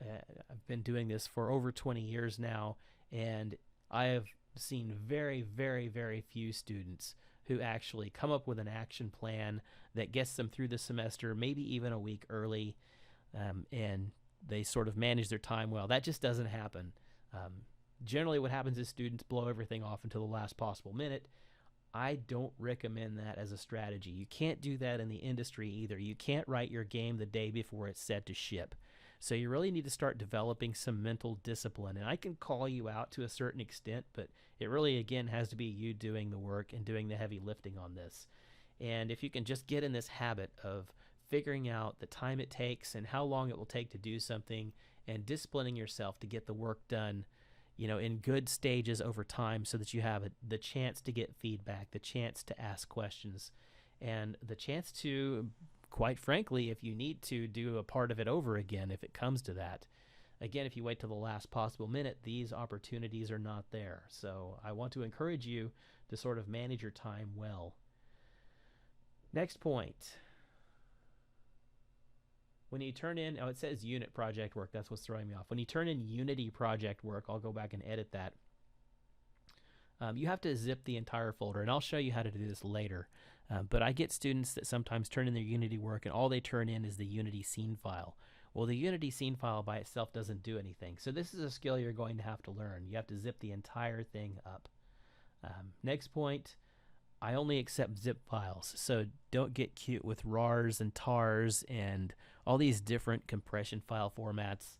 I've been doing this for over 20 years now, and I have seen very, very, very few students who actually come up with an action plan that gets them through the semester, maybe even a week early, and they sort of manage their time well. That just doesn't happen. Generally what happens is students blow everything off until the last possible minute. I don't recommend that as a strategy. You can't do that in the industry either. You can't write your game the day before it's set to ship. So you really need to start developing some mental discipline. And I can call you out to a certain extent, but it really, again, has to be you doing the work and doing the heavy lifting on this. And if you can just get in this habit of figuring out the time it takes and how long it will take to do something and disciplining yourself to get the work done, in good stages over time, so that you have the chance to get feedback, the chance to ask questions, and the chance to, quite frankly, if you need to, do a part of it over again if it comes to that. Again, if you wait till the last possible minute, these opportunities are not there. So I want to encourage you to sort of manage your time well. Next point. When you turn in, it says unit project work. That's what's throwing me off. When you turn in Unity project work, I'll go back and edit that. You have to zip the entire folder, and I'll show you how to do this later. But I get students that sometimes turn in their Unity work, and all they turn in is the Unity scene file. Well, the Unity scene file by itself doesn't do anything. So this is a skill you're going to have to learn. You have to zip the entire thing up. Next point. I only accept zip files, so don't get cute with RARs and TARs and all these different compression file formats.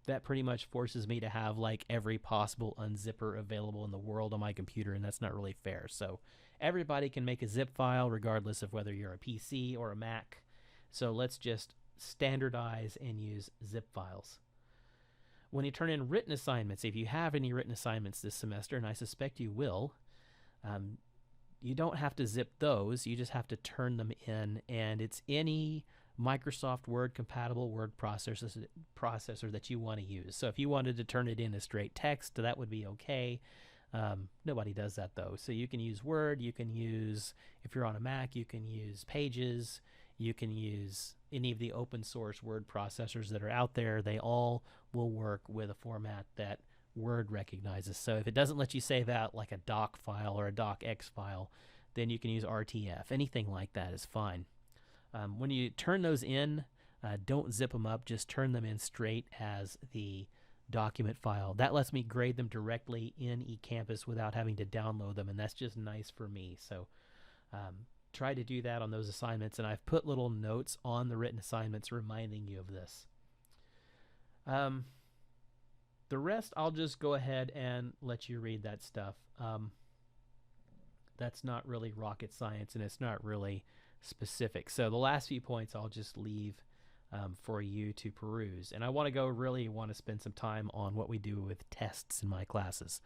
That pretty much forces me to have like every possible unzipper available in the world on my computer, and that's not really fair. So everybody can make a zip file regardless of whether you're a PC or a Mac. So let's just standardize and use zip files. When you turn in written assignments, if you have any written assignments this semester, and I suspect you will, you don't have to zip those. You just have to turn them in, and it's any Microsoft Word compatible word processor that you want to use. So if you wanted to turn it in as straight text, that would be okay. Nobody does that though. So you can use Word, you can use, if you're on a Mac, you can use Pages, you can use any of the open source word processors that are out there. They all will work with a format that Word recognizes. So if it doesn't let you save out like a doc file or a docx file, then you can use RTF. Anything like that is fine. When you turn those in, don't zip them up, just turn them in straight as the document file. That lets me grade them directly in eCampus without having to download them, and that's just nice for me. So try to do that on those assignments, and I've put little notes on the written assignments reminding you of this. The rest, I'll just go ahead and let you read that stuff. That's not really rocket science, and it's not really specific. So the last few points I'll just leave for you to peruse. And I want to spend some time on what we do with tests in my classes.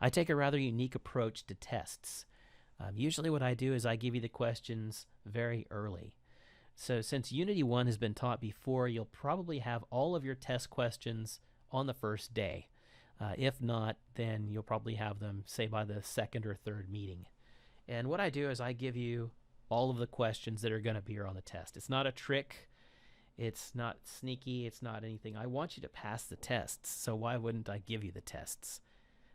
I take a rather unique approach to tests. Usually what I do is I give you the questions very early. So since Unity 1 has been taught before, you'll probably have all of your test questions on the first day. If not, then you'll probably have them, say, by the second or third meeting. And what I do is I give you all of the questions that are going to appear on the test. It's not a trick. It's not sneaky. It's not anything. I want you to pass the tests, so why wouldn't I give you the tests?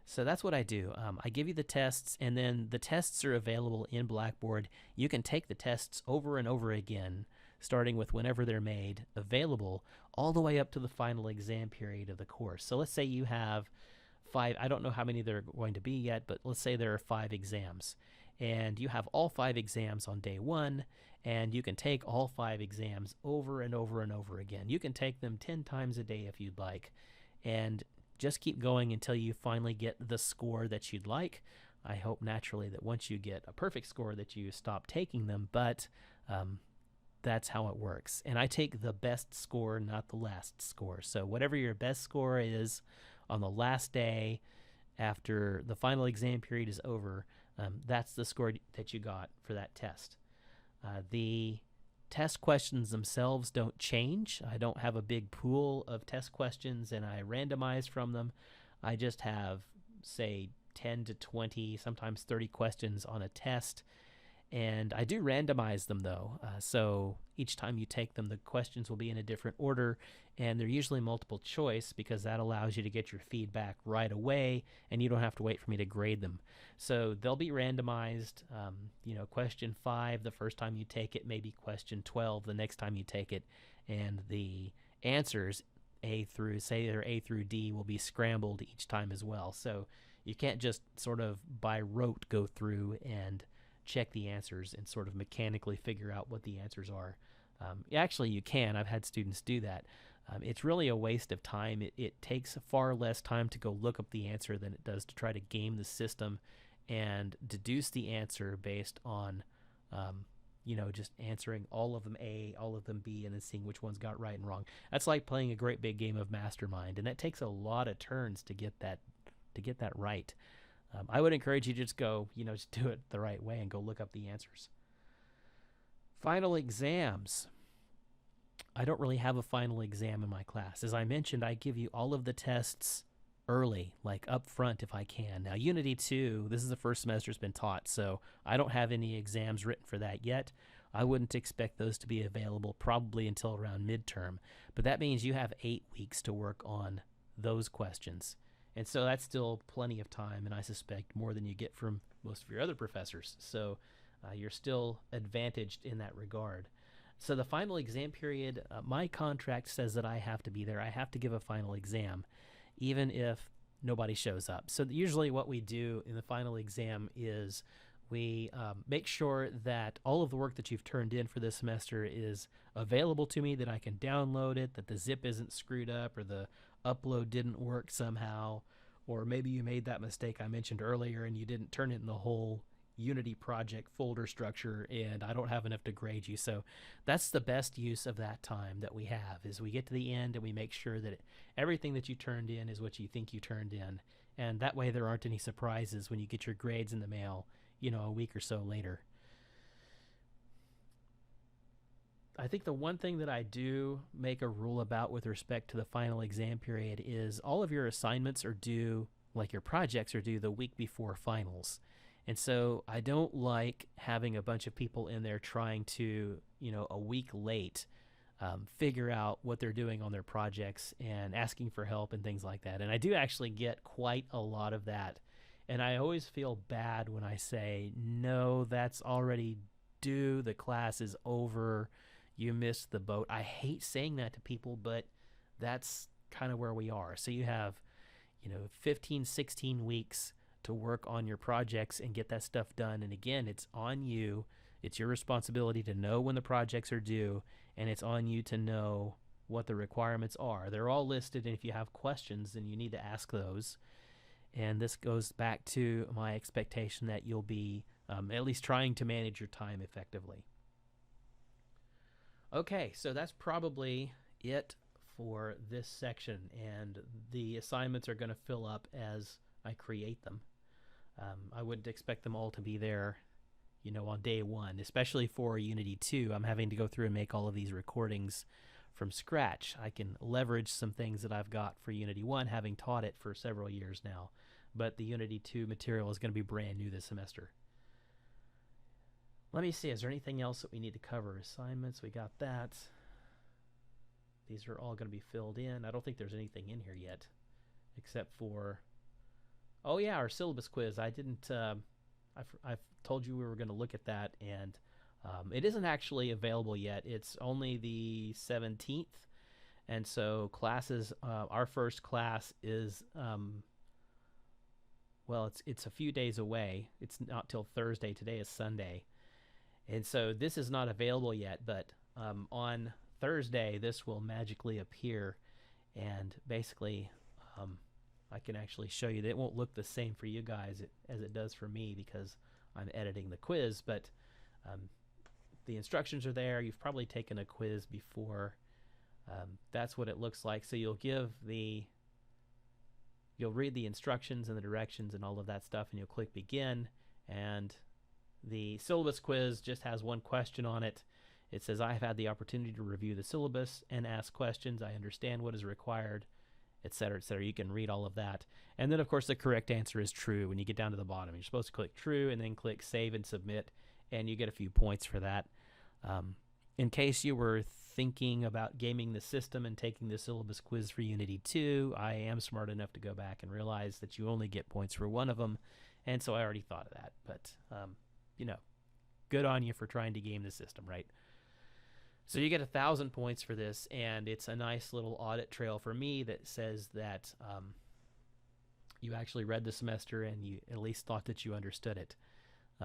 So that's what I do. I give you the tests, and then the tests are available in Blackboard. You can take the tests over and over again, starting with whenever they're made, available all the way up to the final exam period of the course. So let's say you have 5, I don't know how many there are going to be yet, but let's say there are 5 exams. And you have all 5 exams on day 1, and you can take all 5 exams over and over and over again. You can take them 10 times a day if you'd like, and just keep going until you finally get the score that you'd like. I hope naturally that once you get a perfect score that you stop taking them, but that's how it works. And I take the best score, not the last score. So whatever your best score is on the last day after the final exam period is over, that's the score that you got for that test. The test questions themselves don't change. I don't have a big pool of test questions and I randomize from them. I just have, say, 10 to 20, sometimes 30 questions on a test. And I do randomize them, though. So each time you take them, the questions will be in a different order, and they're usually multiple choice because that allows you to get your feedback right away, and you don't have to wait for me to grade them. So they'll be randomized. Question 5 the first time you take it, maybe question 12 the next time you take it, and the answers A through D will be scrambled each time as well. So You can't just sort of by rote go through and check the answers and sort of mechanically figure out what the answers are. Actually, you can. I've had students do that. It's really a waste of time. It takes far less time to go look up the answer than it does to try to game the system and deduce the answer based on, just answering all of them A, all of them B, and then seeing which ones got right and wrong. That's like playing a great big game of Mastermind, and that takes a lot of turns to get that right. I would encourage you to just go, just do it the right way and go look up the answers. Final exams. I don't really have a final exam in my class. As I mentioned, I give you all of the tests early, like up front if I can. Now, Unity 2, this is the first semester it's been taught, so I don't have any exams written for that yet. I wouldn't expect those to be available probably until around midterm, but that means you have 8 weeks to work on those questions. And so that's still plenty of time, and I suspect more than you get from most of your other professors. So you're still advantaged in that regard. So the final exam period, my contract says that I have to be there. I have to give a final exam, even if nobody shows up. So usually what we do in the final exam is we make sure that all of the work that you've turned in for this semester is available to me, that I can download it, that the zip isn't screwed up or the upload didn't work somehow, or maybe you made that mistake I mentioned earlier and you didn't turn it in the whole Unity project folder structure, and I don't have enough to grade you. So that's the best use of that time that we have, is we get to the end and we make sure that everything that you turned in is what you think you turned in, and that way there aren't any surprises when you get your grades in the mail, a week or so later. I think the one thing that I do make a rule about with respect to the final exam period is all of your assignments are due, like your projects are due, the week before finals. And so I don't like having a bunch of people in there trying to, a week late, figure out what they're doing on their projects and asking for help and things like that. And I do actually get quite a lot of that. And I always feel bad when I say, no, that's already due. The class is over. You missed the boat. I hate saying that to people, but that's kind of where we are. So you have, 15, 16 weeks to work on your projects and get that stuff done. And again, it's on you. It's your responsibility to know when the projects are due, and it's on you to know what the requirements are. They're all listed, and if you have questions, then you need to ask those. And this goes back to my expectation that you'll be at least trying to manage your time effectively. Okay, so that's probably it for this section, and the assignments are going to fill up as I create them. I wouldn't expect them all to be there, on day one, especially for Unity 2. I'm having to go through and make all of these recordings from scratch. I can leverage some things that I've got for Unity 1, having taught it for several years now, but the Unity 2 material is going to be brand new this semester. Let me see, is there anything else that we need to cover? Assignments, we got that. These are all going to be filled in. I don't think there's anything in here yet, except for... Oh yeah, our syllabus quiz. I didn't. I've told you we were going to look at that, and it isn't actually available yet. It's only the 17th, and so classes. Our first class is it's a few days away. It's not till Thursday. Today is Sunday, and so this is not available yet. But on Thursday, this will magically appear, and basically. I can actually show you that it won't look the same for you guys as it does for me because I'm editing the quiz, but the instructions are there. You've probably taken a quiz before. That's what it looks like. So you'll read the instructions and the directions and all of that stuff, and you'll click begin, and the syllabus quiz just has one question on it. It says, I have had the opportunity to review the syllabus and ask questions. I understand what is required, etc., etc. You can read all of that. And then, of course, the correct answer is true when you get down to the bottom. You're supposed to click true and then click save and submit, and you get a few points for that. In case you were thinking about gaming the system and taking the syllabus quiz for Unity 2, I am smart enough to go back and realize that you only get points for one of them, and so I already thought of that. But, good on you for trying to game the system, right? So you get 1,000 points for this, and it's a nice little audit trail for me that says that you actually read the semester and you at least thought that you understood it.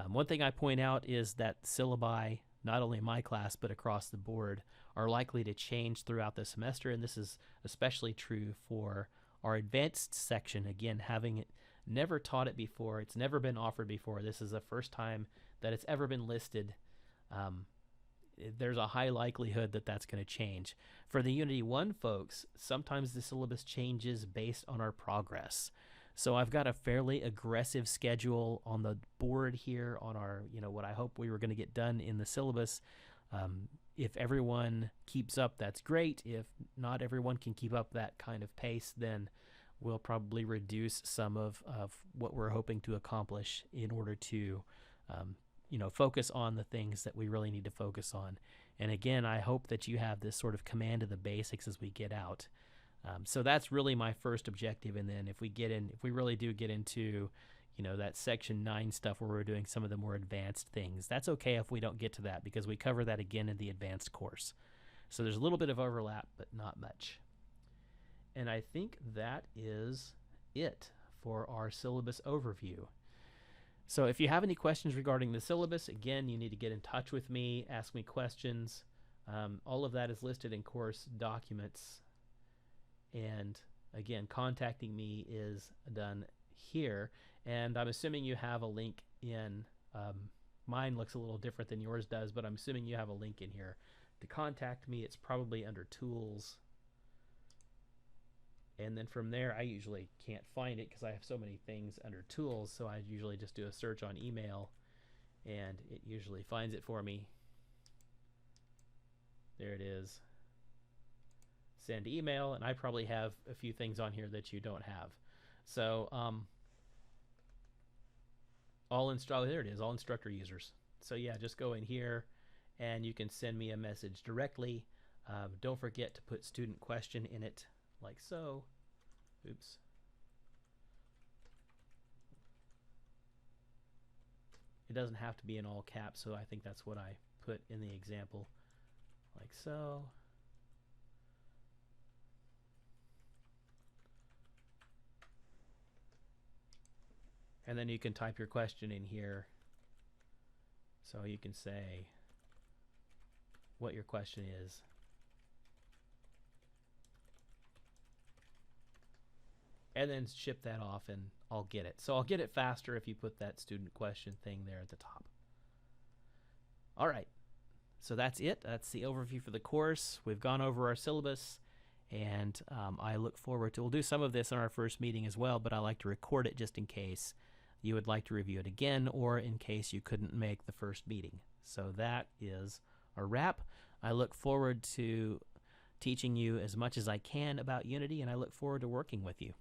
One thing I point out is that syllabi, not only in my class but across the board, are likely to change throughout the semester, and this is especially true for our advanced section. Again, having it never taught it before, it's never been offered before, this is the first time that it's ever been listed. There's a high likelihood that that's going to change. For the Unity 1 folks, sometimes the syllabus changes based on our progress. So I've got a fairly aggressive schedule on the board here on our, what I hope we were going to get done in the syllabus. If everyone keeps up, that's great. If not everyone can keep up that kind of pace, then we'll probably reduce some of what we're hoping to accomplish in order to focus on the things that we really need to focus on. And again, I hope that you have this sort of command of the basics as we get out. So that's really my first objective. And then if we really do get into, that section 9 stuff where we're doing some of the more advanced things, that's okay if we don't get to that, because we cover that again in the advanced course. So there's a little bit of overlap, but not much. And I think that is it for our syllabus overview. So if you have any questions regarding the syllabus, again, you need to get in touch with me, ask me questions. All of that is listed in course documents. And again, contacting me is done here. And I'm assuming you have a link in, mine looks a little different than yours does, but I'm assuming you have a link in here to contact me. It's probably under Tools. And then from there, I usually can't find it because I have so many things under Tools, so I usually just do a search on email, and it usually finds it for me. There it is. Send email, and I probably have a few things on here that you don't have. So there it is, all instructor users. So yeah, just go in here, and you can send me a message directly. Don't forget to put student question in it, like so. Oops. It doesn't have to be in all caps, so I think that's what I put in the example, like so. And then you can type your question in here. So you can say what your question is. And then ship that off and I'll get it. So I'll get it faster if you put that student question thing there at the top. All right, so that's it. That's the overview for the course. We've gone over our syllabus, and I look forward to, we'll do some of this in our first meeting as well, but I like to record it just in case you would like to review it again, or in case you couldn't make the first meeting. So that is a wrap. I look forward to teaching you as much as I can about Unity, and I look forward to working with you.